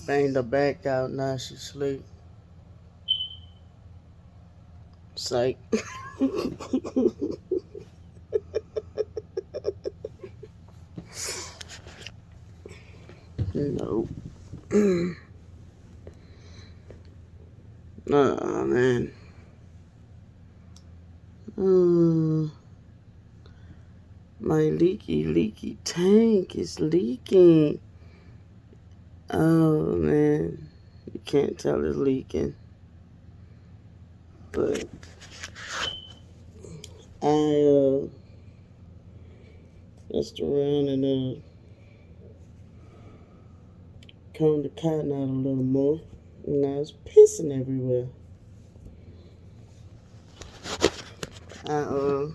Banged her back out, now she sleep. Psych. No. Nah, man. Uh, my leaky tank is leaking. Oh, man. You can't tell it's leaking. But I messed around and combed the cotton out a little more. And now it's pissing everywhere. I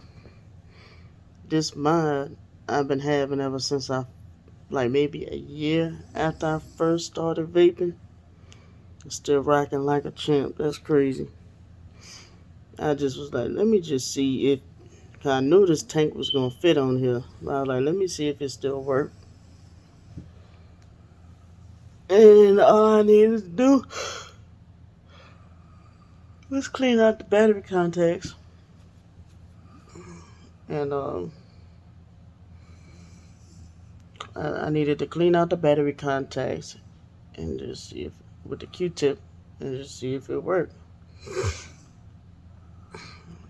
this mod I've been having ever since I like maybe a year after I first started vaping. I'm still rocking like a champ. That's crazy. I just was like, let me just see if 'cause I knew this tank was gonna fit on here. But I was like, let me see if it still works. And all I needed to do was clean out the battery contacts. And I needed to clean out the battery contacts and just see if with the Q-tip and just see if it worked.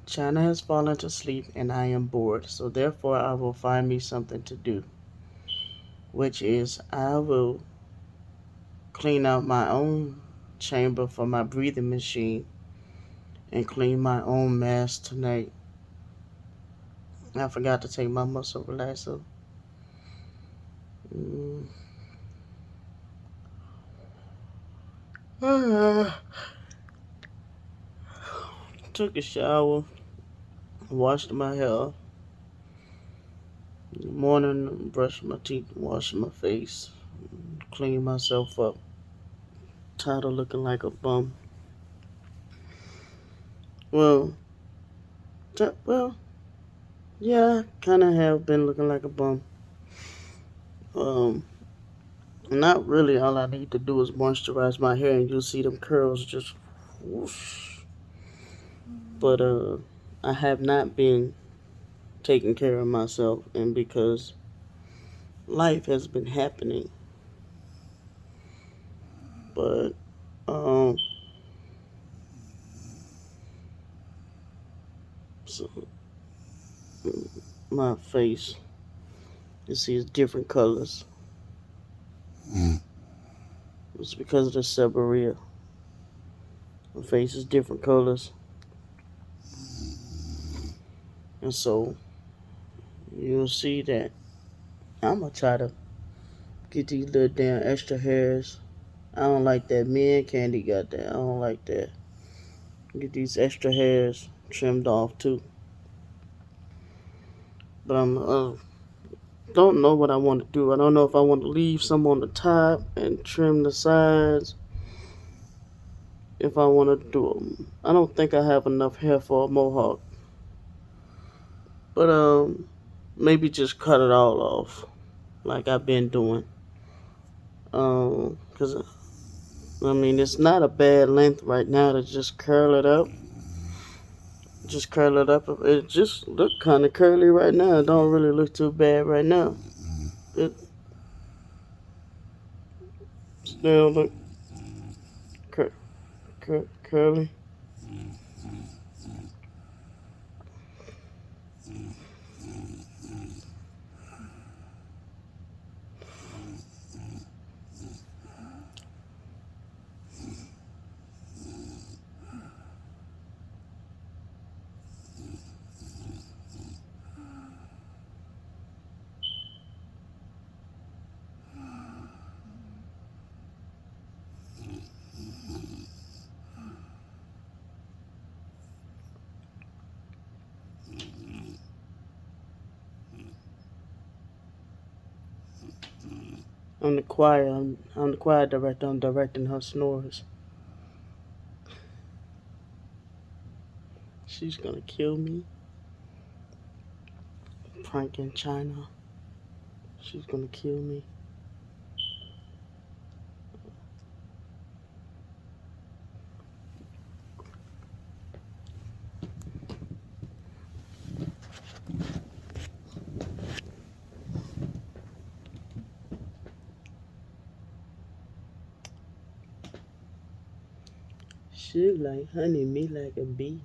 China has fallen to sleep and I am bored, so therefore I will find me something to do, which is I will clean out my own chamber for my breathing machine and clean my own mask tonight. I forgot to take my muscle relaxer. Mm. Took a shower, washed my hair. In the morning, brushed my teeth, washed my face, cleaned myself up. Tired of looking like a bum. Well, well, yeah, kind of have been looking like a bum. Um, Not really. All I need to do is moisturize my hair, and you'll see them curls just whoosh. But I have not been taking care of myself, and because life has been happening. But um, so my face, you see, is different colors. It's because of the seborrhea. My face is different colors, and so you'll see that I'm gonna try to get these little damn extra hairs. I don't like that. Me and Candy got that. I don't like that. Get these extra hairs trimmed off too. But I'm don't know what I want to do. I don't know if I want to leave some on the top and trim the sides. If I want to do them, I don't think I have enough hair for a mohawk. But maybe just cut it all off, like I've been doing. 'Cause I mean it's not a bad length right now to just curl it up. Just curl it up. It just look kind of curly right now. It don't really look too bad right now. It still look cur- curly. I'm the choir director. I'm directing her snores. She's gonna kill me. Pranking China. She's gonna kill me. She like honey, me like a bee.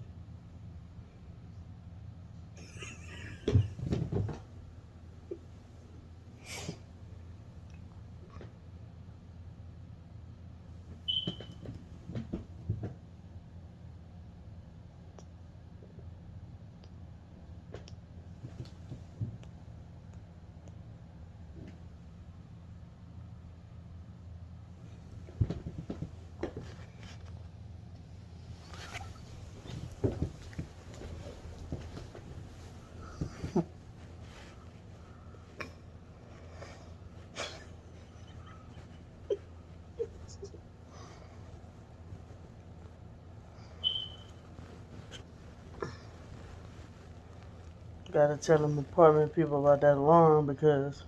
Gotta tell them apartment people about that alarm because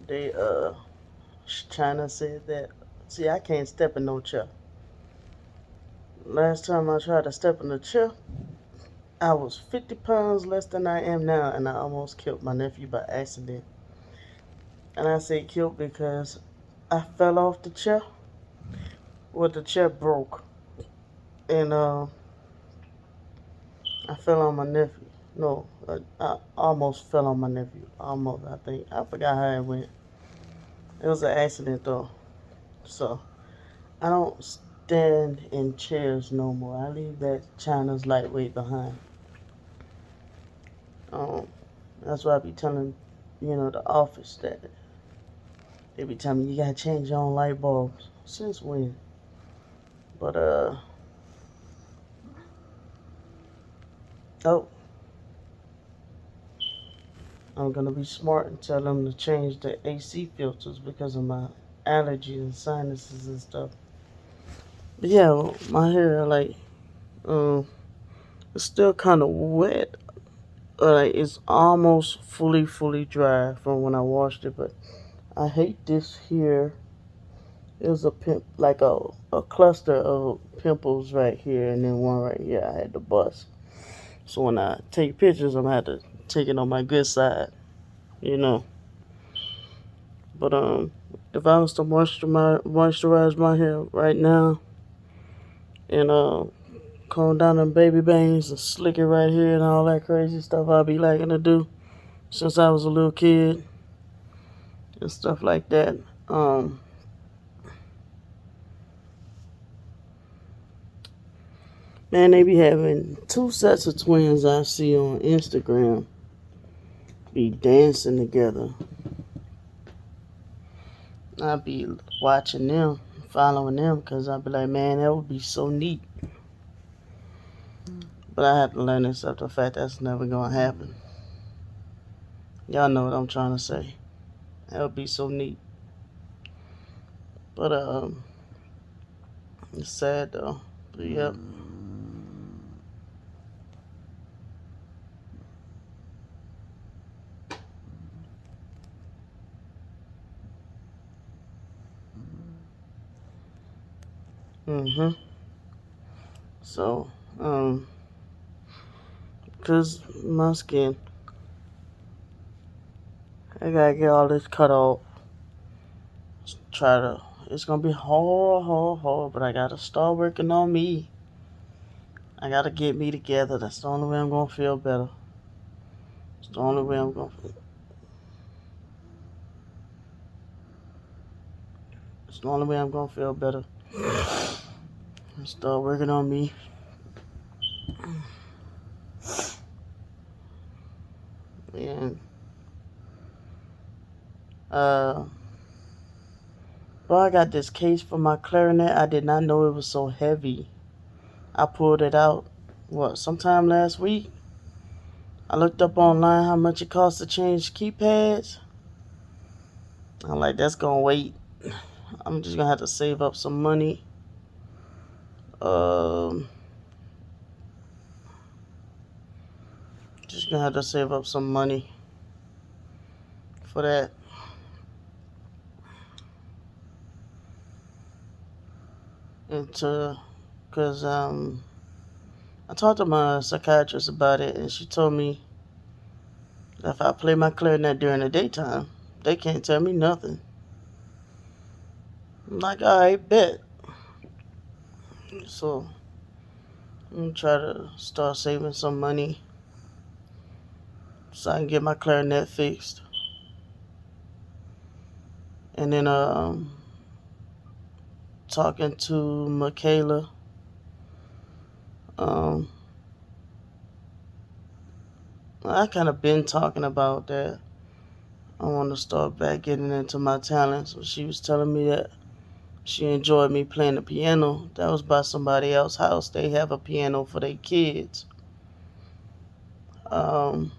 they China said that. See, I can't step in no chair. Last time I tried to step in the chair, I was 50 pounds less than I am now, and I almost killed my nephew by accident. And I say killed because I fell off the chair. Well, the chair broke, and I fell on my nephew. No, I almost fell on my nephew. Almost, I think. I forgot how it went. It was an accident though. So I don't stand in chairs no more. I leave that China's lightweight behind. Um, that's why I be telling, the office that they be telling me you gotta change your own light bulbs. Since when? But oh, I'm gonna be smart and tell them to change the AC filters because of my allergies and sinuses and stuff. But yeah, well, my hair like um, it's still kind of wet. Like it's almost fully dry from when I washed it. But I hate this here. It was like a cluster of pimples right here, and then one right here. I had to bust. So when I take pictures, I'm gonna have to take it on my good side, you know. But if I was to moisturize my hair right now and comb down them baby bangs and slick it right here and all that crazy stuff I be liking to do since I was a little kid and stuff like that. Um, Man, they be having two sets of twins I see on Instagram be dancing together. I be watching them, following them, because I be like, man, that would be so neat. But I have to learn this up the fact that's never gonna happen. Y'all know what I'm trying to say. That would be so neat. But it's sad though. But yep. Mhm. So cause my skin, I gotta get all this cut off. Try to. It's gonna be hard, but I gotta start working on me. I gotta get me together. That's the only way I'm gonna feel better. It's the only way I'm gonna. It's the only way I'm gonna feel better. Start working on me. And uh, bro, I got this case for my clarinet. I did not know it was so heavy. I pulled it out. What? Sometime last week. I looked up online how much it costs to change keypads. I'm like, that's gonna wait. I'm just gonna have to save up some money. Um, just gonna have to save up some money for that. Cause I talked to my psychiatrist about it, and she told me that if I play my clarinet during the daytime, they can't tell me nothing. I'm like, all right, bet. So I'm gonna try to start saving some money so I can get my clarinet fixed. And then talking to Michaela. Um, I kind of been talking about that. I want to start back getting into my talents. So she was telling me that she enjoyed me playing the piano. That was by somebody else's house. They have a piano for their kids. Um,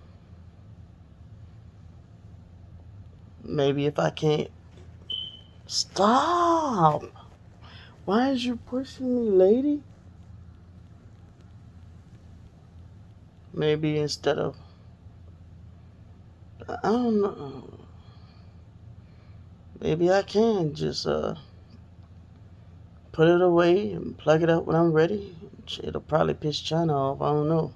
Maybe if I can't stop. Why is you pushing me, lady? Maybe instead of I don't know. Maybe I can just put it away and plug it up when I'm ready. It'll probably piss China off. I don't know.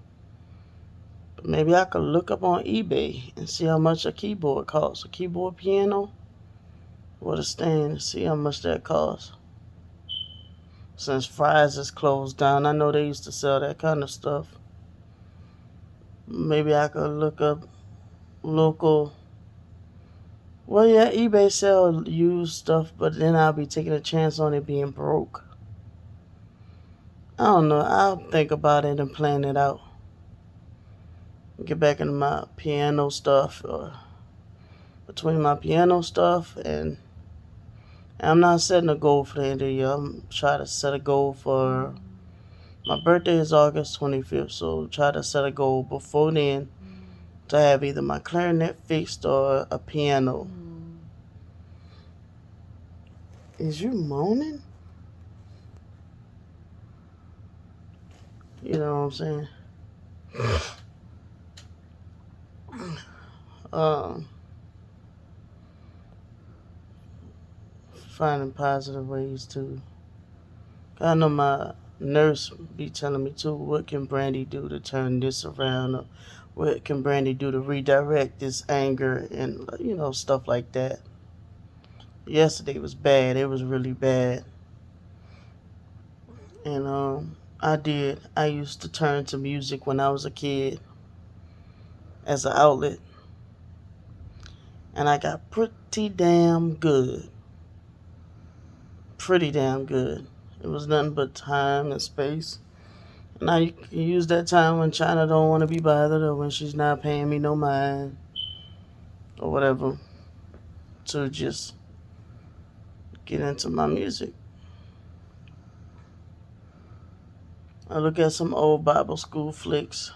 But maybe I could look up on eBay and see how much a keyboard costs. A keyboard piano with a stand and see how much that costs. Since Fry's is closed down, I know they used to sell that kind of stuff. Maybe I could look up local. Well, yeah, eBay sell used stuff, but then I'll be taking a chance on it being broke. I don't know. I'll think about it and plan it out. Get back into my piano stuff, or between my piano stuff and I'm not setting a goal for the end of the year. I'm trying to set a goal for my birthday is August 25th, so try to set a goal before then to have either my clarinet fixed or a piano. Is you moaning? You know what I'm saying? Um, Finding positive ways to. I know my nurse be telling me too, what can Brandy do to turn this around? Or what can Brandy do to redirect this anger and stuff like that. Yesterday was bad. It was really bad. And I did. I used to turn to music when I was a kid as an outlet. And I got pretty damn good. Pretty damn good. It was nothing but time and space. Now you can use that time when China don't want to be bothered or when she's not paying me no mind or whatever to just get into my music. I look at some old Bible school flicks,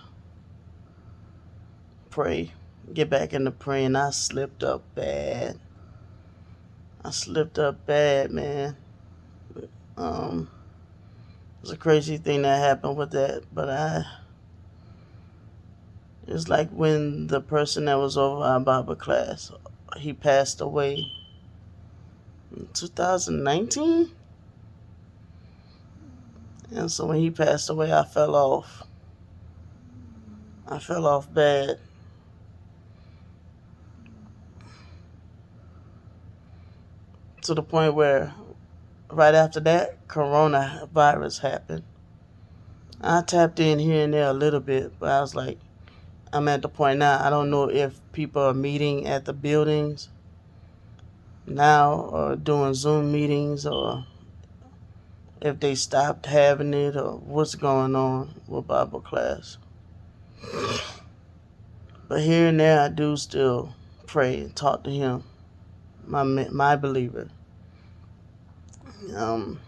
pray, get back into praying. I slipped up bad. Man. Um, it was a crazy thing that happened with that, but it's like when the person that was over our Bible class, he passed away in 2019. And so when he passed away, I fell off. I fell off bad. To the point where right after that, coronavirus happened. I tapped in here and there a little bit, but I was like, I'm at the point now, I don't know if people are meeting at the buildings now or doing Zoom meetings or if they stopped having it or what's going on with Bible class. But here and there, I do still pray and talk to him, my believer. Um,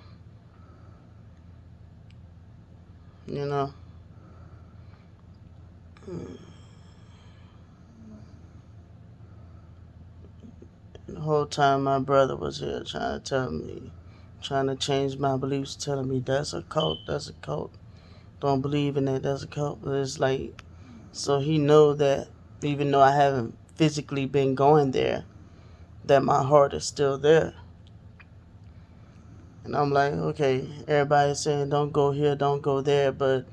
you know, the whole time my brother was here trying to tell me, trying to change my beliefs, telling me that's a cult, that's a cult. Don't believe in that, that's a cult. But it's like, so he know that even though I haven't physically been going there, that my heart is still there. And I'm like, okay, everybody's saying don't go here, don't go there, but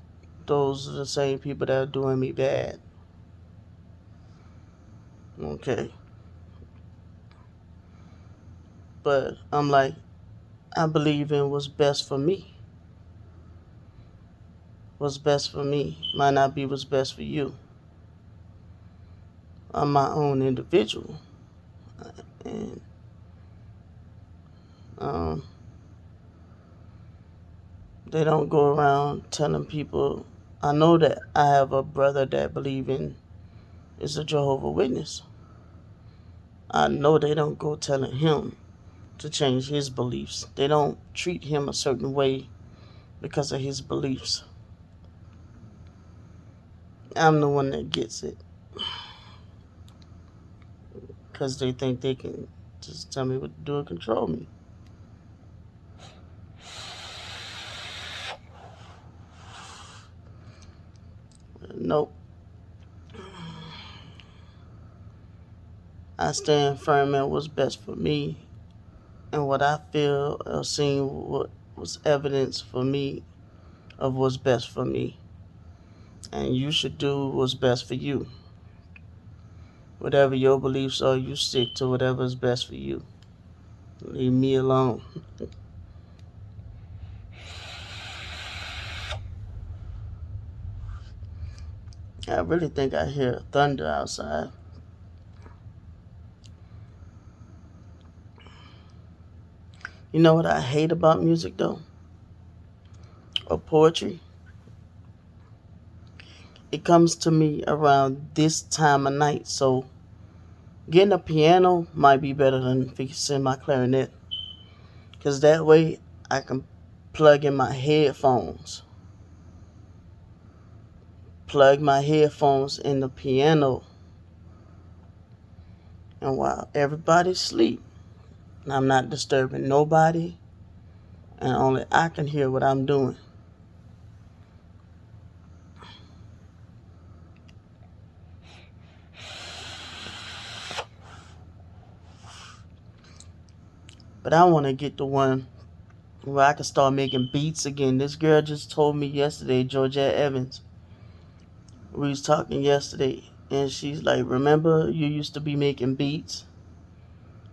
those are the same people that are doing me bad. Okay. But I'm like, I believe in what's best for me. what's best for me might not be what's best for you. I'm my own individual. And um, they don't go around telling people. I know that I have a brother that believe in is a Jehovah Witness. I know they don't go telling him to change his beliefs. They don't treat him a certain way because of his beliefs. I'm the one that gets it because they think they can just tell me what to do and control me. Nope. I stand firm in what's best for me and what I feel or seen what was evidence for me of what's best for me. And you should do what's best for you. Whatever your beliefs are, you stick to whatever is best for you. Leave me alone. I really think I hear thunder outside. You know what I hate about music though? Or poetry? It comes to me around this time of night, so getting a piano might be better than fixing my clarinet. Because that way I can plug in my headphones. Plug my headphones in the piano. And while everybody's asleep, and I'm not disturbing nobody, and only I can hear what I'm doing. But I want to get the one where I can start making beats again. This girl just told me yesterday, Georgette Evans. We was talking yesterday, and she's like, "Remember, you used to be making beats?"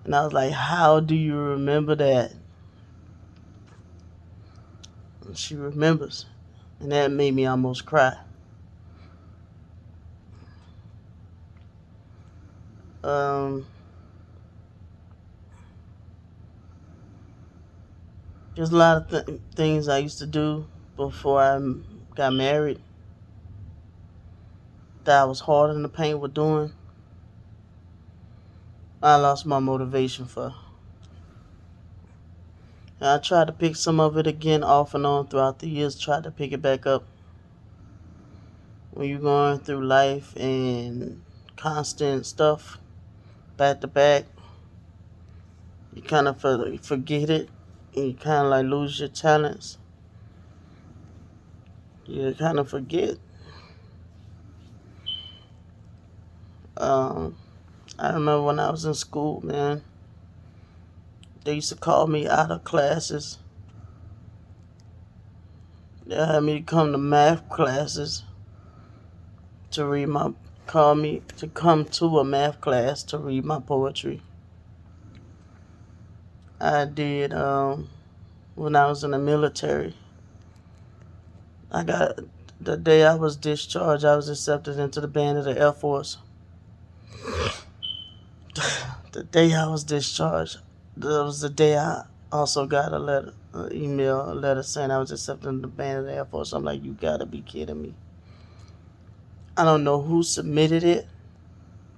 And I was like, "How do you remember that?" And she remembers, and that made me almost cry. Um, there's a lot of things I used to do before I got married that I was hard in the paint with doing. I lost my motivation for. And I tried to pick some of it again off and on throughout the years, tried to pick it back up. When you're going through life and constant stuff back to back, you kind of forget it and you kind of like lose your talents. You kind of forget. Um, I remember when I was in school, man, they used to call me out of classes. They had me come to math classes to read my, call me to come to a math class to read my poetry. I did when I was in the military. I got the day I was discharged, I was accepted into the band of the Air Force. The day I was discharged, that was the day I also got a letter, a letter saying I was accepted into the band of the Air Force. I'm like, you gotta be kidding me. I don't know who submitted it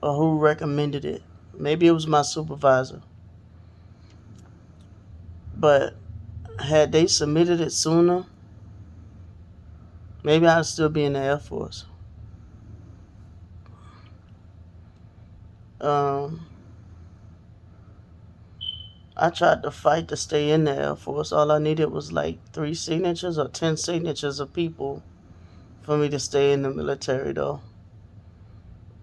or who recommended it. Maybe it was my supervisor. But had they submitted it sooner, maybe I'd still be in the Air Force. Um, I tried to fight to stay in the Air Force. All I needed was like 3 signatures or 10 signatures of people for me to stay in the military, though.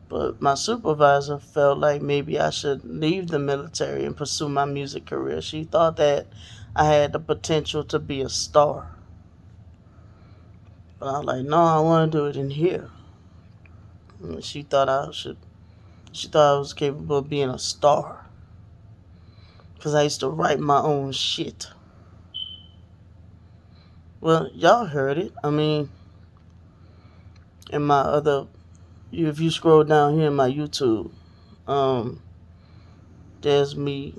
But my supervisor felt like maybe I should leave the military and pursue my music career. She thought that I had the potential to be a star. But I was like, no, I want to do it in here. And she thought I was capable of being a star. Because I used to write my own shit. Well, y'all heard it. I mean, And my other, if you scroll down here in my YouTube, um, there's me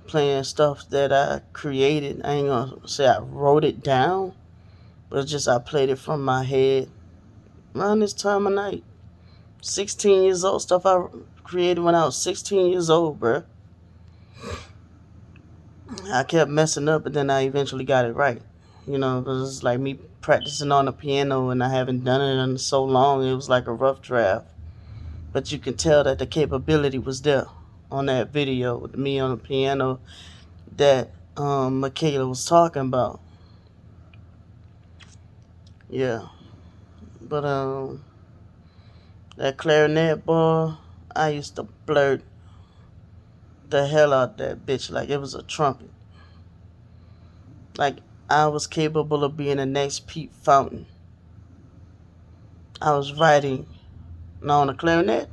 playing stuff that I created. I ain't gonna say I wrote it down, but it's just I played it from my head around this time of night. 16 years old, stuff I created when I was 16 years old, bruh. I kept messing up, but then I eventually got it right. You know, it was like me practicing on the piano, and I haven't done it in so long. It was like a rough draft, but you can tell that the capability was there on that video with me on the piano that Michaela was talking about. Yeah, but that clarinet boy, I used to blurt the hell out that bitch like it was a trumpet. Like I was capable of being the next Pete Fountain. I was writing, now on the clarinet,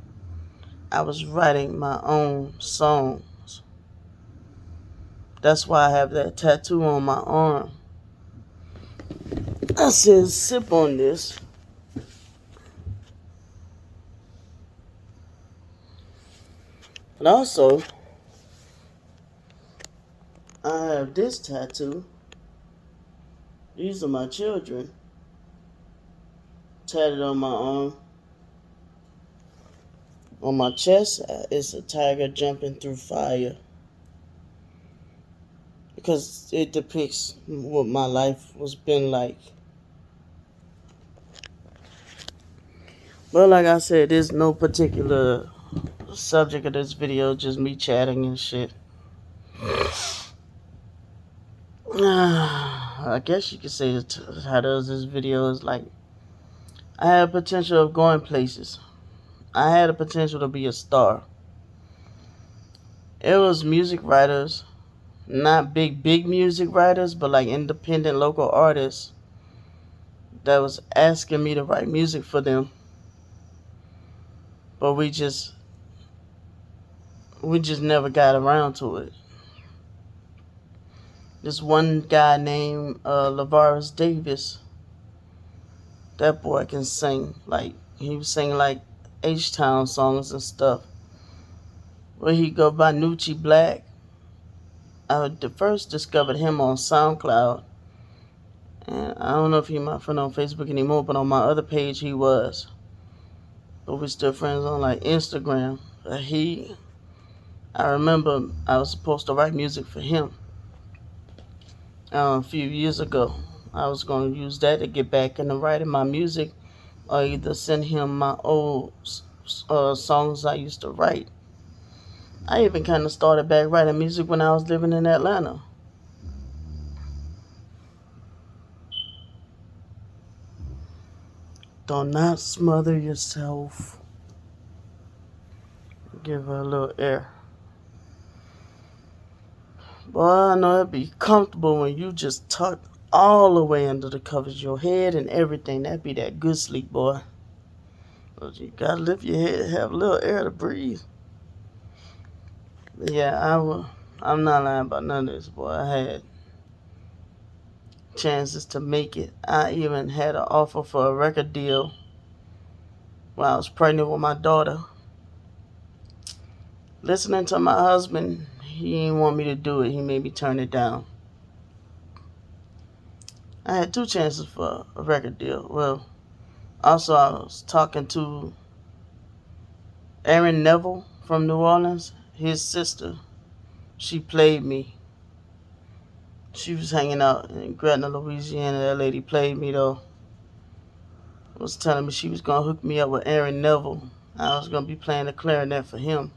I was writing my own songs. That's why I have that tattoo on my arm. I said, sip on this. And also, I have this tattoo. These are my children. Tatted on my arm. On my chest, it's a tiger jumping through fire. Because it depicts what my life was been like. But like I said, there's no particular subject of this video, just me chatting and shit. I guess you could say the title of this video is like, I had potential of going places. I had a potential to be a star. It was music writers, not big music writers, but like independent local artists that was asking me to write music for them. But we just never got around to it. This one guy named Lavaris Davis, that boy can sing. Like he was singing like H-Town songs and stuff. Where he go by Nucci Black. I first discovered him on SoundCloud. And I don't know if he's my friend on Facebook anymore, but on my other page he was. But we're still friends on like Instagram. I remember I was supposed to write music for him a few years ago. I was going to use that to get back into writing my music, or either send him my old songs I used to write. I even kind of started back writing music when I was living in Atlanta. Do not smother yourself. Give her a little air. Boy, I know it'd be comfortable when you just tuck all the way under the covers, your head and everything. That'd be that good sleep, boy. But you gotta lift your head, have a little air to breathe. But yeah, I'm not lying about none of this, boy. I had chances to make it. I even had an offer for a record deal when I was pregnant with my daughter. Listening to my husband, he didn't want me to do it. He made me turn it down. I had 2 chances for a record deal. Well, also I was talking to Aaron Neville from New Orleans. His sister, she played me. She was hanging out in Gretna, Louisiana. That lady played me though. Was telling me she was gonna hook me up with Aaron Neville. I was gonna be playing the clarinet for him.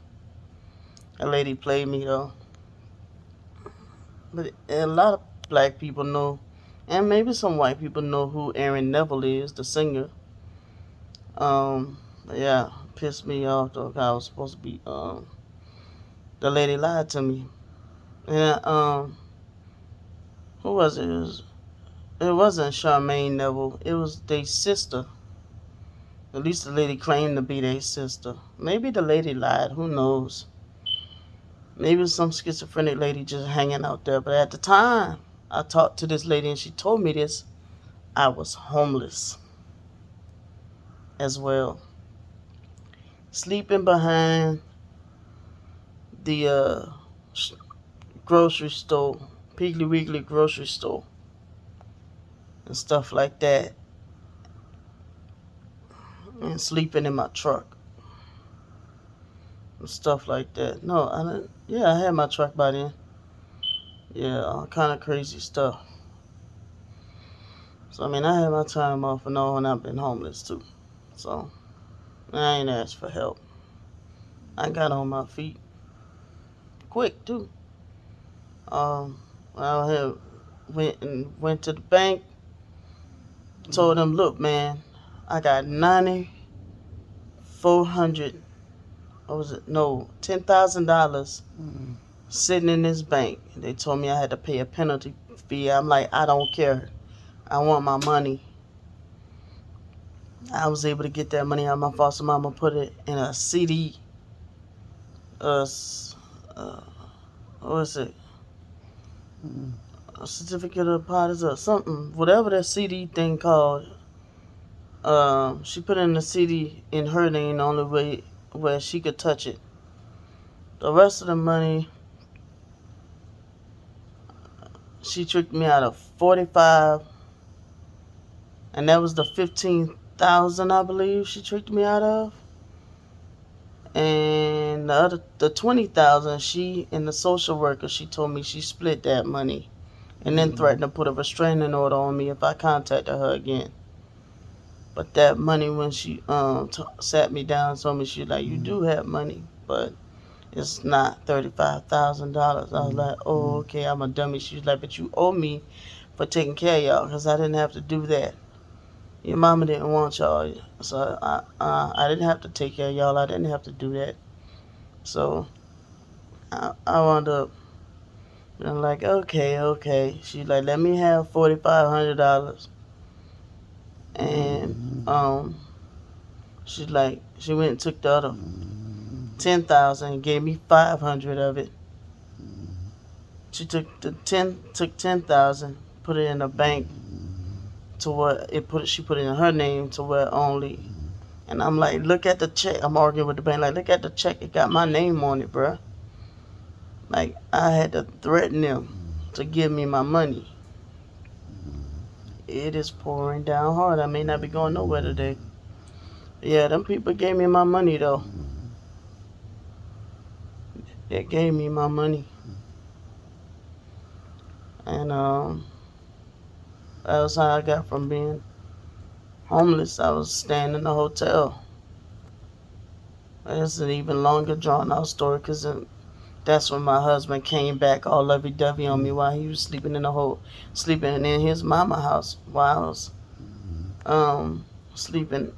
That lady played me though. But a lot of black people know, and maybe some white people know who Aaron Neville is, the singer. But yeah, pissed me off though. 'Cause I was supposed to be. The lady lied to me. And who was it? It wasn't Charmaine Neville. It was their sister. At least the lady claimed to be their sister. Maybe the lady lied. Who knows? Maybe it was some schizophrenic lady just hanging out there. But at the time I talked to this lady and she told me this, I was homeless. as well. Sleeping behind the grocery store, Piggly Wiggly grocery store, and stuff like that, and sleeping in my truck and stuff like that. No, I didn't. Yeah, I had my truck by then. Yeah, all kind of crazy stuff. So I mean, I had my time off and all, and I've been homeless too. So I ain't asked for help. I got on my feet quick too. Um, I had went to the bank, told them, look, man, I got 9,400. What was it? No, $10,000 sitting in this bank. They told me I had to pay a penalty fee. I'm like, I don't care. I want my money. I was able to get that money out of my foster mama, put it in a CD, uh, uh what was it? A certificate of deposit or something, whatever that CD thing called. She put in the CD in her name, the only way where she could touch it. The rest of the money, she tricked me out of 45, and that was the 15,000 I believe she tricked me out of. And the 20,000, she and the social worker, she told me she split that money, and then threatened to put a restraining order on me if I contacted her again. But that money, when she sat me down, told me, she like, you do have money, but it's not $35,000. I was like, oh, okay, I'm a dummy. She's like, but you owe me for taking care of y'all, because I didn't have to do that. Your mama didn't want y'all, so I didn't have to take care of y'all. I didn't have to do that. So I wound up, I'm like, okay. She's like, let me have $4,500, and she's like, she went and took the other 10,000 and gave me 500 of it. She took 10,000, put it in a bank to where she put it in her name to where only. And I'm like, look at the check. I'm arguing with the bank, like, look at the check. It got my name on it, bruh. Like, I had to threaten them to give me my money. It is pouring down hard. I may not be going nowhere today. Yeah, them people gave me my money though. They gave me my money. And that was how I got from being homeless. I was staying in a hotel. It's an even longer drawn out story, because that's when my husband came back all lovey-dovey on me while he was sleeping in his mama house while I was sleeping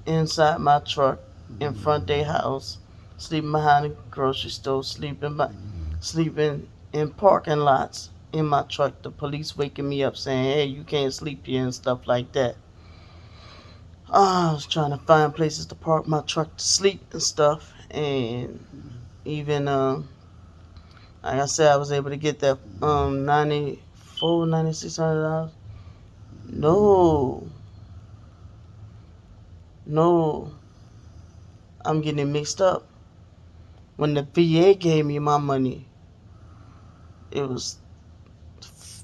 inside my truck in front of their house, sleeping behind the grocery store, sleeping in parking lots in my truck. The police waking me up saying, hey, you can't sleep here and stuff like that. I was trying to find places to park my truck to sleep and stuff, and even like I said, I was able to get that $9,600. No, I'm getting it mixed up. When the VA gave me my money, it was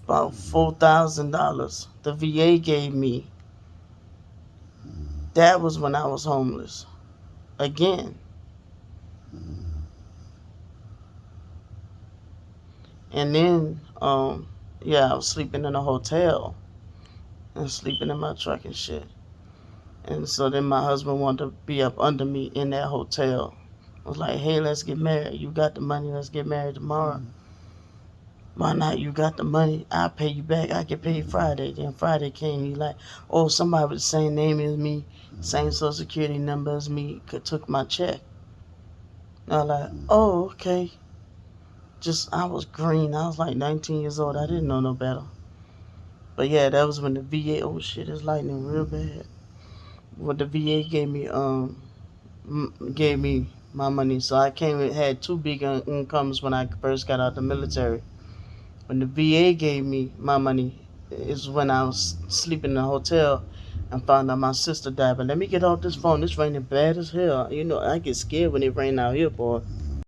about $4,000. The VA gave me. That was when I was homeless again. And then, yeah, I was sleeping in a hotel and sleeping in my truck and shit. And so then my husband wanted to be up under me in that hotel. I was like, hey, let's get married. You got the money. Let's get married tomorrow. Why not? You got the money. I'll pay you back. I get paid Friday. Then Friday came. He like, oh, somebody with the same name as me, same social security number as me, took my check. I was like, oh, okay. I was green. I was like 19 years old. I didn't know no better. But yeah, that was when the VA, oh shit, it's lightning real bad. When the VA gave me my money. So I had two big incomes when I first got out the military. When the VA gave me my money is when I was sleeping in a hotel, and found out my sister died. But let me get off this phone. It's raining bad as hell. You know, I get scared when it rain out here, boy.